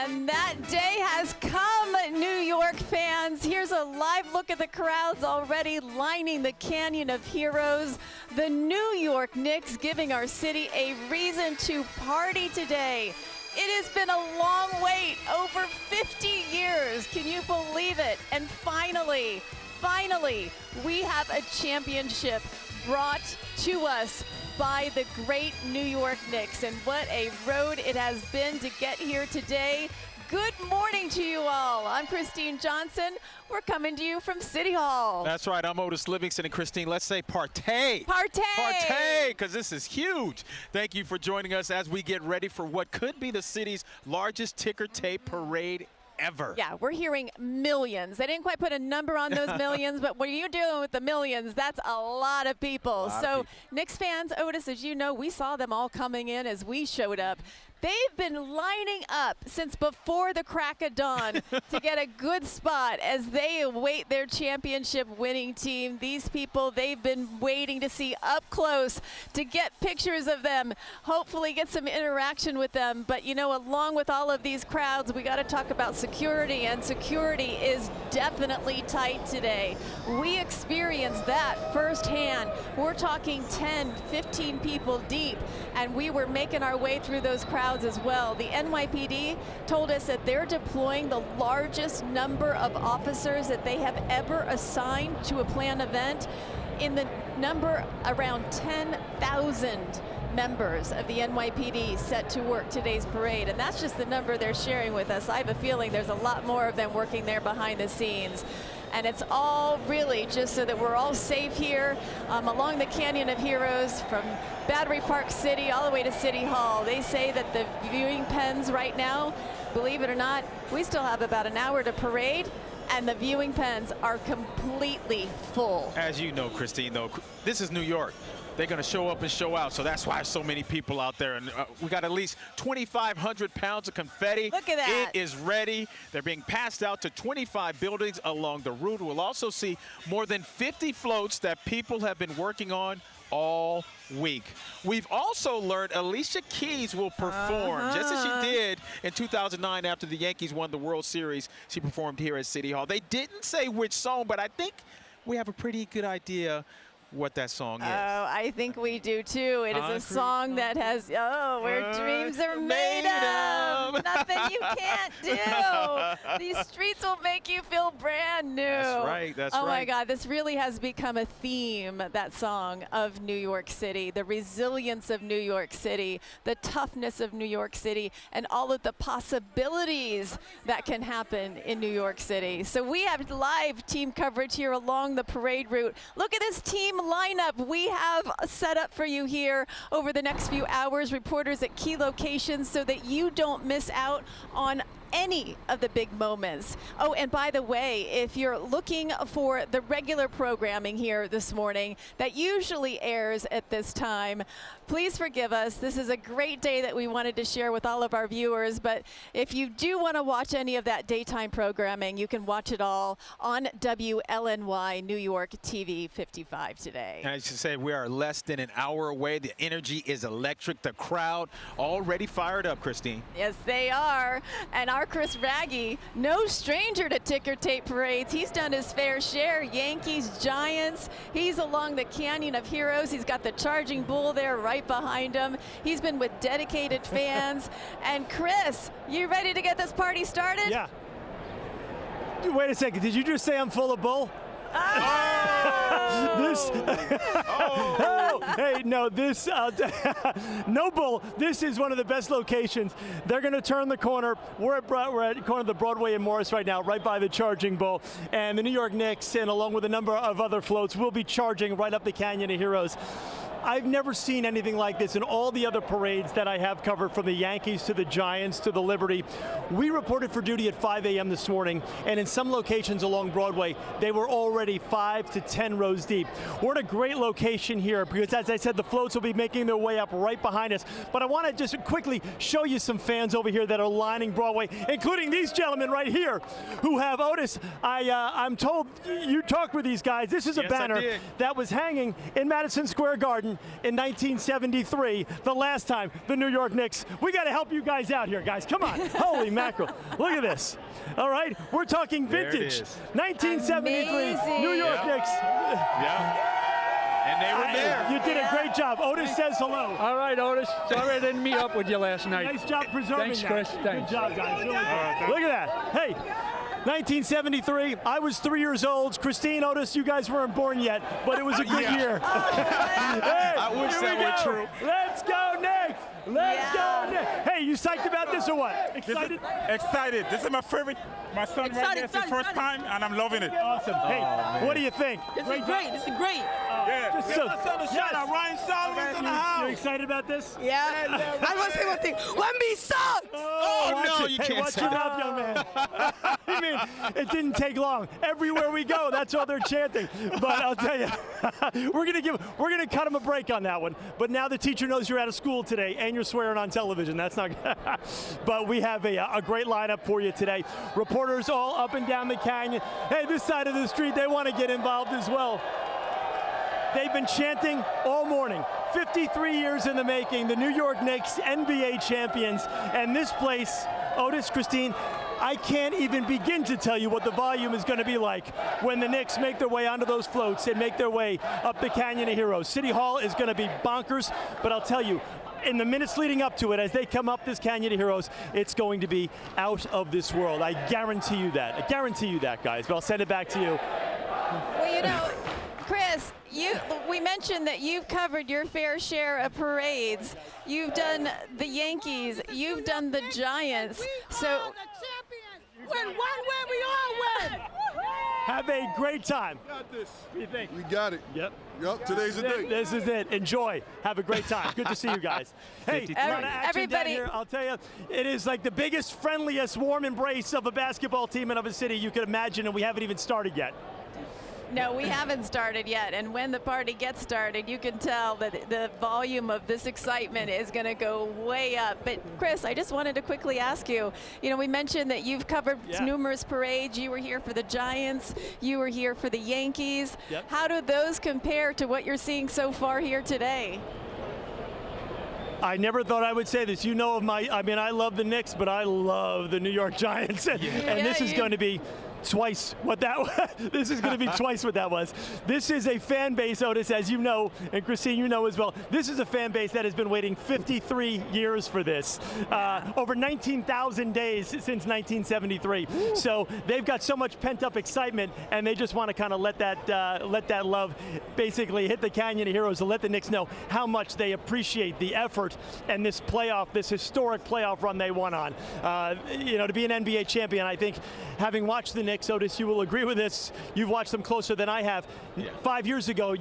And that day has come, New York fans. Here's a live look at the crowds already lining the Canyon of Heroes. The New York Knicks giving our city a reason to party today. It has been a long wait, over 50 years. Can you believe it? And finally, we have a championship brought to us by the great New York Knicks. And what a road it has been to get here today. Good morning to you all. I'm Christine Johnson. We're coming to you from City Hall. That's right. I'm Otis Livingston. And Christine, let's say partay. Partay. Partay, because this is huge. Thank you for joining us as we get ready for what could be the city's largest ticker tape parade ever. Yeah, we're hearing millions. They didn't quite put a number on those millions, but when you're dealing with the millions, that's a lot of people. Knicks fans, Otis, as you know, we saw them all coming in as we showed up. They've been lining up since before the crack of dawn to get a good spot as they await their championship winning team. These people, they've been waiting to see up close, to get pictures of them, hopefully get some interaction with them. But you know, along with all of these crowds, we got to talk about security, and security is definitely tight today. We experienced that firsthand. We're talking 10, 15 people deep, and we were making our way through those crowds as well. The NYPD told us that they're deploying the largest number of officers that they have ever assigned to a planned event, in the number around 10,000 members of the NYPD set to work today's parade. And that's just the number they're sharing with us. I have a feeling there's a lot more of them working there behind the scenes. And it's all really just so that we're all safe here along the Canyon of Heroes, from Battery Park City all the way to City Hall. They say that the viewing pens right now, believe it or not, we still have about an hour to parade, and the viewing pens are completely full. As you know, Christine, though, this is New York. They're going to show up and show out, so that's why so many people out there. And we got at least 2,500 pounds of confetti. Look at that. It is ready. They're being passed out to 25 buildings along the route. We'll also see more than 50 floats that people have been working on all week. We've also learned Alicia Keys will perform, just as she did in 2009 after the Yankees won the World Series. She performed here at City Hall. They didn't say which song, but I think we have a pretty good idea what that song is. Oh, I think we do too. It is a song that has, where dreams are made of. Nothing you can't do. These streets will make you feel brand new. That's right, that's right. Oh my God, this really has become a theme, that song, of New York City. The resilience of New York City, the toughness of New York City, and all of the possibilities that can happen in New York City. So we have live team coverage here along the parade route. Look at this team lineup we have set up for you here over the next few hours. Reporters at key locations so that you don't miss out on any of the big moments. Oh, and by the way, if you're looking for the regular programming here this morning that usually airs at this time, please forgive us. This is a great day that we wanted to share with all of our viewers, but if you do want to watch any of that daytime programming, you can watch it all on WLNY New York TV 55 today. And I should say, we are less than an hour away. The energy is electric. The crowd already fired up, Christine. Yes, they are. And our Chris Raggy, no stranger to ticker tape parades. He's done his fair share. Yankees, Giants. He's along the Canyon of Heroes. He's got the Charging Bull there right behind him. He's been with dedicated fans. And Chris, you ready to get this party started? Yeah. Wait a second. Did you just say I'm full of bull? No bull. This is one of the best locations. They're going to turn the corner. We're at the corner of the Broadway and Morris right now, right by the Charging Bull. And the New York Knicks, and along with a number of other floats, will be charging right up the Canyon of Heroes. I've never seen anything like this in all the other parades that I have covered, from the Yankees to the Giants to the Liberty. We reported for duty at 5 a.m. this morning, and in some locations along Broadway, they were already 5 to 10 rows deep. We're in a great location here because, as I said, the floats will be making their way up right behind us. But I want to just quickly show you some fans over here that are lining Broadway, including these gentlemen right here who have, Otis, I'm told you talked with these guys. This is a banner that was hanging in Madison Square Garden Jordan in 1973, the last time the New York Knicks. We got to help you guys out here, guys. Come on. Holy mackerel. Look at this. All right, we're talking vintage. 1973 Amazing. New York Knicks. Yeah. And they were there. You did a great job. Otis says hello. All right, Otis. Sorry I didn't meet up with you last night. Nice job preserving Thanks, that. Chris. Thanks. Good job, guys. Really good. Look at that. Hey, 1973. I was 3 years old. Christine, Otis, you guys weren't born yet, but it was a good year. Hey, I wish that were true. Let's go, Knicks. Let's go, Knicks. Hey, you psyched about this or what? Excited? Excited. This is my favorite. My son right there. It's his first time, and I'm loving it. Awesome. Hey, what do you think? This is great. This is great. Yeah. Just so, Ryan Solomon's in the house. you excited about this? Yeah. I want to say one thing. Let me suck. Oh, no, you can't watch say your that. mouth, young man. I mean, it didn't take long. Everywhere we go, that's all they're chanting. But I'll tell you, we're gonna cut them a break on that one. But now the teacher knows you're out of school today and you're swearing on television. That's not good. But we have a great lineup for you today. Reporters all up and down the canyon. Hey, this side of the street, they want to get involved as well. They've been chanting all morning. 53 years in the making, the New York Knicks, NBA champions. And this place, Otis, Christine, I can't even begin to tell you what the volume is going to be like when the Knicks make their way onto those floats and make their way up the Canyon of Heroes. City Hall is going to be bonkers, but I'll tell you, in the minutes leading up to it, as they come up this Canyon of Heroes, it's going to be out of this world. I guarantee you that. I guarantee you that, guys. But I'll send it back to you. Well, you know, Chris, we mentioned that you've covered your fair share of parades. You've done the Yankees. You've done the Giants. So When one win, we all win. Have a great time. Got this. What do you think? We got it. Yep. Yep, today's the day. This is it. Enjoy. Have a great time. Good to see you guys. Hey, a lot of action down here. I'll tell you, it is like the biggest, friendliest, warm embrace of a basketball team and of a city you could imagine, and we haven't even started yet. no, we haven't started yet. And when the party gets started, you can tell that the volume of this excitement is going to go way up. But Chris, I just wanted to quickly ask you, you know, we mentioned that you've covered numerous parades. You were here for the Giants. You were here for the Yankees. Yep. How do those compare to what you're seeing so far here today? I never thought I would say this. You know of I love the Knicks, but I love the New York Giants. And this is going to be twice what that was. This is going to be twice what that was. This is a fan base, Otis, as you know, and Christine, you know as well. This is a fan base that has been waiting 53 years for this. Over 19,000 days since 1973. Ooh. So they've got so much pent-up excitement, and they just want to kind of let that love basically hit the Canyon of Heroes to let the Knicks know how much they appreciate the effort and this historic playoff run they won on. To be an NBA champion, I think, having watched the Knicks, Otis, you will agree with this. You've watched them closer than I have. Yeah. 5 years ago,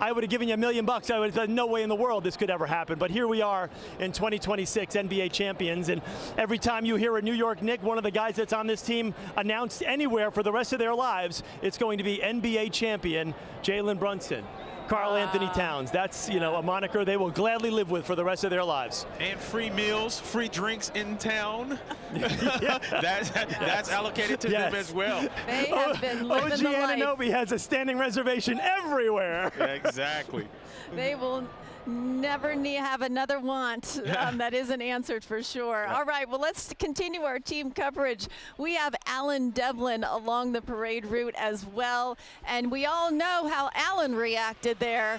I would have given you $1 million. I would have said, no way in the world this could ever happen. But here we are in 2026 NBA champions. And every time you hear a New York Knick, one of the guys that's on this team, announced anywhere for the rest of their lives, it's going to be NBA champion Jalen Brunson. Karl Anthony Towns. That's, a moniker they will gladly live with for the rest of their lives. And free meals, free drinks in town. That's allocated to them as well. They have been living OG the life. Anunoby has a standing reservation everywhere. Exactly. They will never have another want that isn't answered for sure. Yeah. All right, well, let's continue our team coverage. We have Alan Devlin along the parade route as well, and we all know how Alan reacted there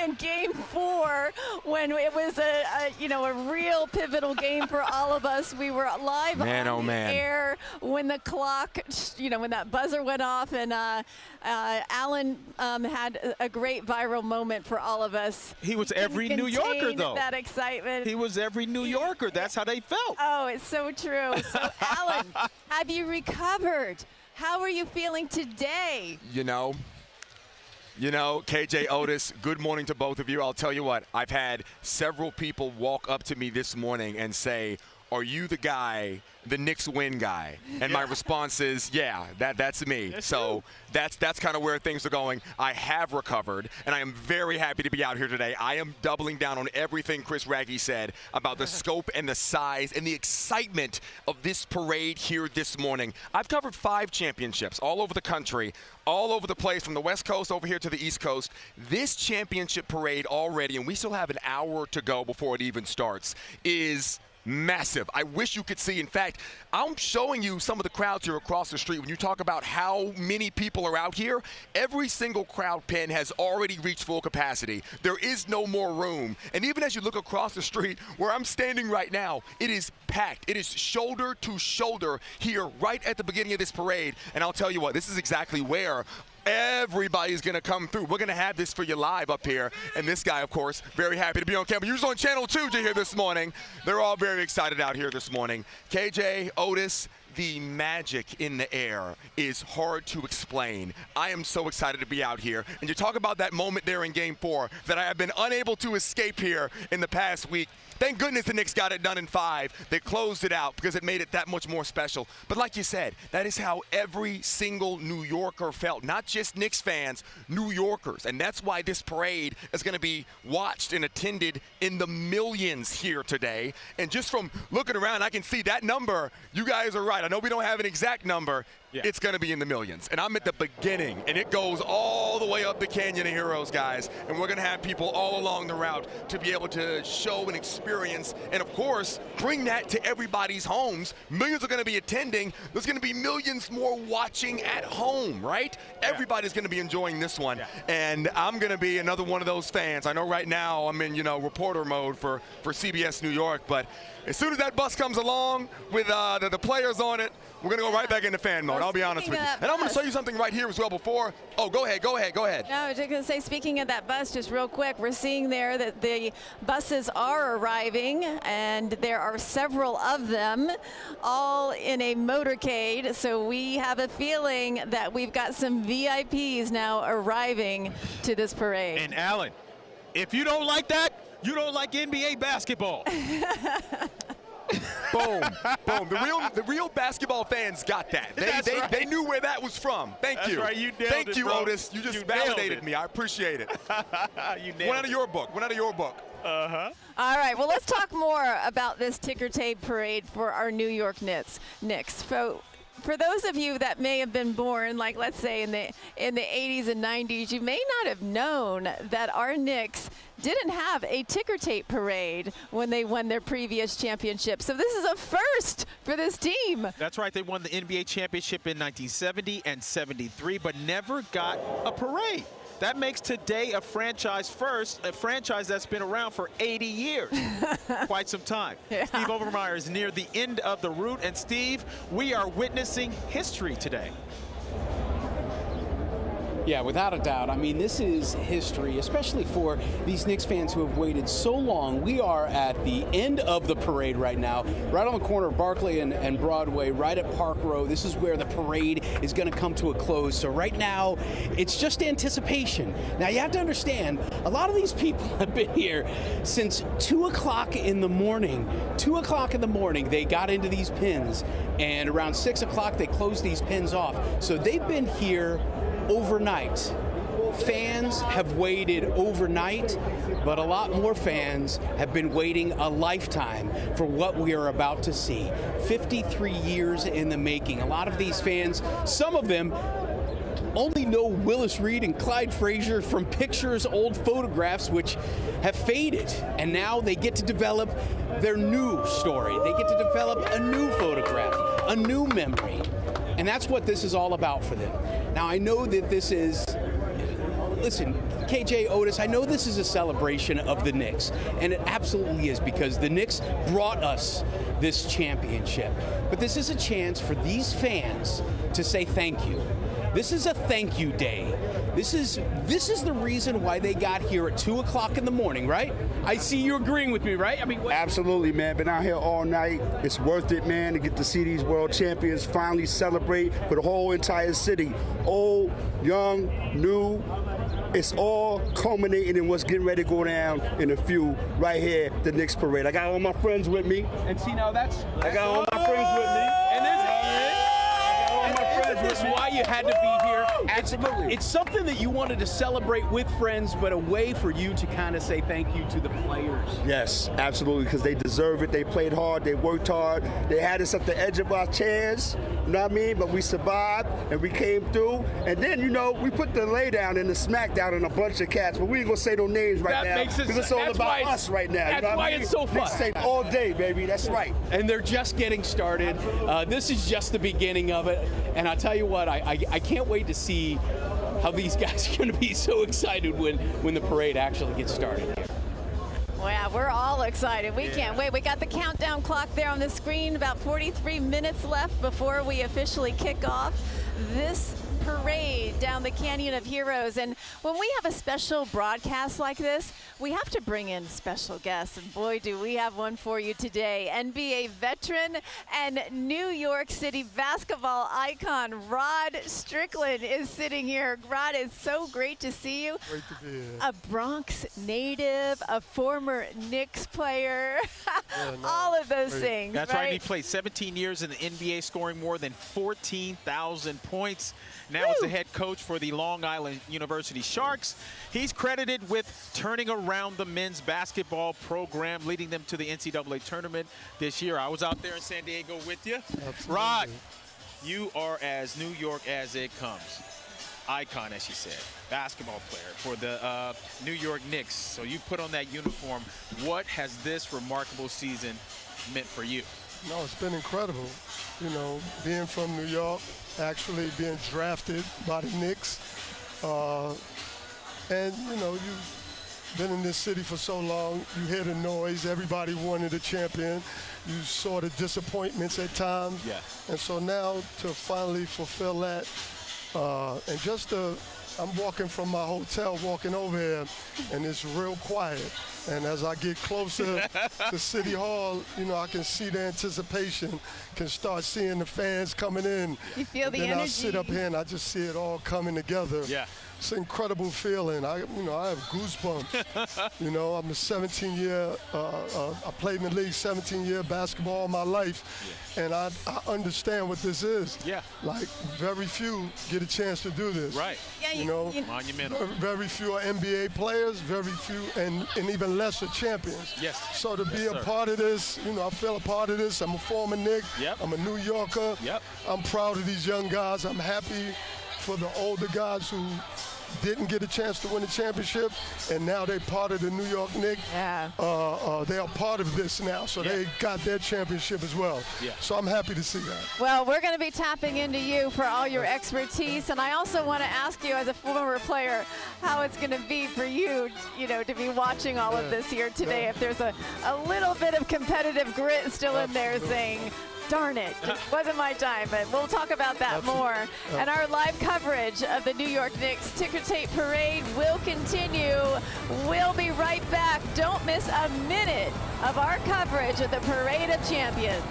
in Game 4 when it was a real pivotal game for all of us. We were live on the air when the clock, when that buzzer went off, and Alan had a great viral moment for all of us. He was every New Yorker, though. That excitement. He was every New Yorker. That's how they felt. Oh, it's so true. So, Alan, have you recovered? How are you feeling today? KJ, Otis, good morning to both of you. I'll tell you what, I've had several people walk up to me this morning and say, are you the guy, the Knicks win guy? And my response is, yeah, that's me. So that's kind of where things are going. I have recovered, and I am very happy to be out here today. I am doubling down on everything Chris Raggy said about the scope and the size and the excitement of this parade here this morning. I've covered 5 championships all over the country, all over the place, from the West Coast over here to the East Coast. This championship parade already, and we still have an hour to go before it even starts, is massive. I wish you could see. In fact, I'm showing you some of the crowds here across the street. When you talk about how many people are out here, every single crowd pen has already reached full capacity. There is no more room. And even as you look across the street where I'm standing right now, it is packed. It is shoulder to shoulder here right at the beginning of this parade. And I'll tell you what, this is exactly where everybody's going to come through. We're going to have this for you live up here. And this guy, of course, very happy to be on camera. He was on Channel 2 to hear this morning. They're all very excited out here this morning. KJ, Otis, the magic in the air is hard to explain. I am so excited to be out here. And you talk about that moment there in Game 4 that I have been unable to escape here in the past week. Thank goodness the Knicks got it done in 5. They closed it out because it made it that much more special. But like you said, that is how every single New Yorker felt. Not just Knicks fans, New Yorkers. And that's why this parade is going to be watched and attended in the millions here today. And just from looking around, I can see that number. You guys are right. I know we don't have an exact number. Yeah. It's going to be in the millions. And I'm at the beginning, and it goes all the way up the Canyon of Heroes, guys. And we're going to have people all along the route to be able to show and experience and, of course, bring that to everybody's homes. Millions are going to be attending. There's going to be millions more watching at home, right? Yeah. Everybody's going to be enjoying this one. Yeah. And I'm going to be another one of those fans. I know right now I'm in, reporter mode for CBS New York, but as soon as that bus comes along with the players on it, we're going to go right back into fan mode. I'll be honest with you. And I'm going to show you something right here as well before. Oh, go ahead. No, I was just going to say, speaking of that bus, just real quick, we're seeing there that the buses are arriving, and there are several of them, all in a motorcade. So we have a feeling that we've got some VIPs now arriving to this parade. And Alan, if you don't like that, you don't like NBA basketball. Boom. The real basknail fans got that. They knew where that was from. Thank you. That's right. You nailed it, Thank you, bro. Otis. You just validated me. I appreciate it. You nailed One out of your book. Uh-huh. All right. Well, let's talk more about this ticker tape parade for our New York Knicks. For those of you that may have been born, like let's say in the 80s and 90s, you may not have known that our Knicks didn't have a ticker tape parade when they won their previous championship. So this is a first for this team. That's right. They won the NBA championship in 1970 and 73, but never got a parade. That makes today a franchise first, a franchise that's been around for 80 years. Quite some time. Yeah. Steve Overmeyer is near the end of the route. And Steve, we are witnessing history today. Yeah, without a doubt. I mean, this is history, especially for these Knicks fans who have waited so long. We are at the end of the parade right now, right on the corner of Barclay and Broadway, right at Park Row. This is where the parade is going to come to a close. So right now, it's just anticipation. Now, you have to understand, a lot of these people have been here since 2 o'clock in the morning. 2 o'clock in the morning, they got into these pins, and around 6 o'clock, they closed these pins off. So they've been here overnight. Fans have waited overnight, but a lot more fans have been waiting a lifetime for what we are about to see. 53 years in the making. A lot of these fans, some of them only know Willis Reed and Clyde Frazier from pictures, old photographs, which have faded. And now they get to develop their new story. They get to develop a new photograph, a new memory. And that's what this is all about for them. Now, I know that this is, listen, KJ, Otis, I know this is a celebration of the Knicks, and it absolutely is, because the Knicks brought us this championship. But this is a chance for these fans to say thank you. This is a thank you day. This is the reason why they got here at 2 o'clock in the morning, right? I see you agreeing with me, right? I mean, absolutely, man. Been out here all night. It's worth it, man, to get to see these world champions finally celebrate for the whole entire city. Old, young, new, it's all culminating in what's getting ready to go down in a few right here, the Knicks parade. I got all my friends with me. And see, now that's I got all my friends with me. And there's friends this with me. why you had to be here. Absolutely. It's something that you wanted to celebrate with friends, but a way for you to kind of say thank you to the players. Yes, absolutely, because they deserve it. They played hard. They worked hard. They had us at the edge of our chairs, you know what I mean? But we survived, and we came through. And then, you know, we put the lay down and the smack down on a bunch of cats, but we ain't going to say no names right now. Because it's all about us right now. That's you know why what it's so fun. Say all day, baby. That's right. And they're just getting started. This is just the beginning of it. And I'll tell you what, I can't wait to see how these guys are going to be so excited when the parade actually gets started here. Well, yeah, we're all excited. We can't wait. We got the countdown clock there on the screen. About 43 minutes left before we officially kick off this parade down the Canyon of Heroes. And when we have a special broadcast like this, we have to bring in special guests. And boy, do we have one for you today. NBA veteran and New York City basketball icon Rod Strickland is sitting here. Rod, it's so great to see you. Great to be here. A Bronx native, a former Knicks player, all of those things. That's right. He played 17 years in the NBA, scoring more than 14,000 points. Now as the head coach for the Long Island University Sharks. He's credited with turning around the men's basketball program, leading them to the NCAA tournament this year. I was out there in San Diego with you. Absolutely. Rod, you are as New York as it comes. Icon, as she said, basketball player for the New York Knicks. So you put on that uniform. What has this remarkable season meant for you? No, it's been incredible. You know, being from New York, actually being drafted by the Knicks. And, you know, you've been in this city for so long. You hear the noise. Everybody wanted a champion. You saw the disappointments at times. Yeah. And so now to finally fulfill that, and just I'm walking from my hotel, walking over here, and it's real quiet. And as I get closer to City Hall, you know, I can see the anticipation, can start seeing the fans coming in. You feel the energy. energy. I sit up here and I just see it all coming together. Yeah. It's an incredible feeling. I have goosebumps. You know, I'm a 17-year, I played in the league 17-year basketball all my life, and I understand what this is. Yeah. Like, very few get a chance to do this. Right. Yeah, You know, monumental. very few are NBA players, very few, and even less are champions. Yes. So to be Yes, a sir. part of this, you know, I feel a part of this. I'm a former Knick. Yep. I'm a New Yorker. Yep. I'm proud of these young guys. I'm happy for the older guys who didn't get a chance to win a championship, and now they're part of the New York Knicks. Yeah. They are part of this now, so they got their championship as well. Yeah. So I'm happy to see that. Well, we're going to be tapping into you for all your expertise, and I also want to ask you, as a former player, how it's going to be for you, you know, to be watching all of this here today. If there's a little bit of competitive grit still in there, saying, darn it, it wasn't my time, but we'll talk about that more. And our live coverage of the New York Knicks ticker tape parade will continue. We'll be right back. Don't miss a minute of our coverage of the Parade of Champions.